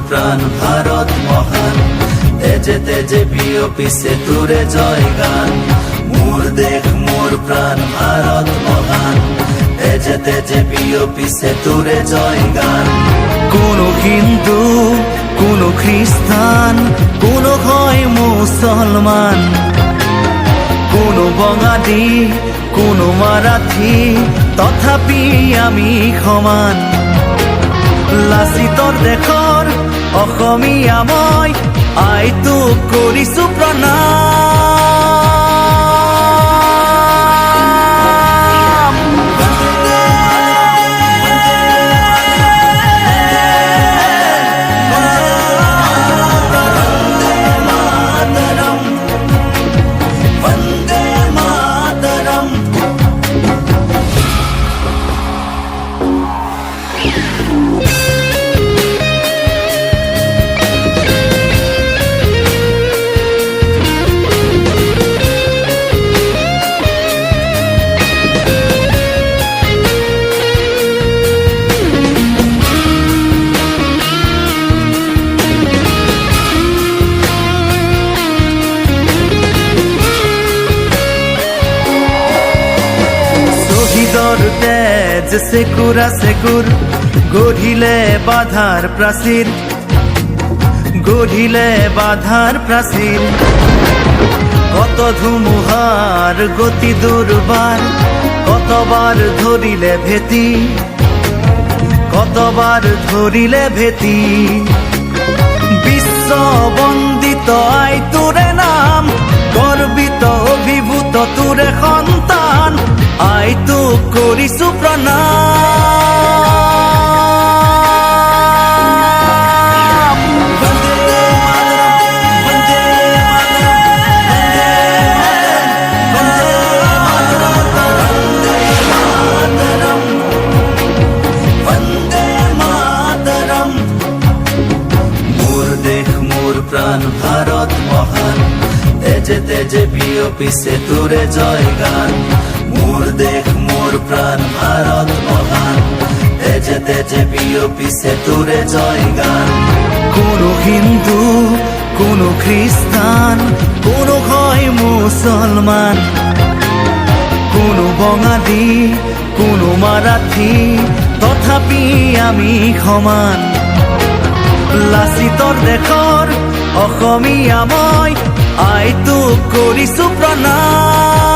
প্রাণ ভারত মহান, তেজে তেজে বিয়পিছে তোরে জয় গান। মোর দেশ মোর প্রাণ ভারত মহান, তেজে তেজে বিয়পিছে তোরে জয় গান। কোনো হিন্দু, কোনো খ্রিস্টান, কোনো হয় মুসলমান, কোনো বঙালী, কোনো মারাঠি, তথাপি আমি সমান। লাচিতৰ দেশৰ অসমীয়া মই, আই তোক কৰিছো প্ৰণাম। বন্দে মাতৰম। তেজ সেকুরা সেকুর, গঢ়িলে বাধাৰ প্ৰাচীৰ, গঢ়িলে বাধাৰ প্ৰাচীৰ। কত ধুমুহাৰ গতি দুৰ্বাৰ, কতবাৰ ধৰিলে ভেটি, কতবাৰ ধৰিলে ভেটি। বিশ্ব বন্দিত আই তোৰে নাম, গৰ্বিত অভিভূত তোৰে সন্তান, আই তোক কৰিছো প্ৰণাম। বন্দে মাতৰম। মোর দেশ মোর প্রাণ ভারত মহান, তেজে তেজে বিয়পিছে তোরে জয় গান। মোর দেশ মোর প্রাণ ভারত মহান, তেজে তেজে বিয়পিছে তোরে জয় গান। কোনো হিন্দু, কোনো খ্রিস্টান, কোনো হয় মুসলমান, কোনো বঙালী, কোনো মারাঠি, তথাপি আমি সমান। লাচিতৰ দেশৰ অসমীয়া মই, আই তোক কৰিছো প্ৰণাম।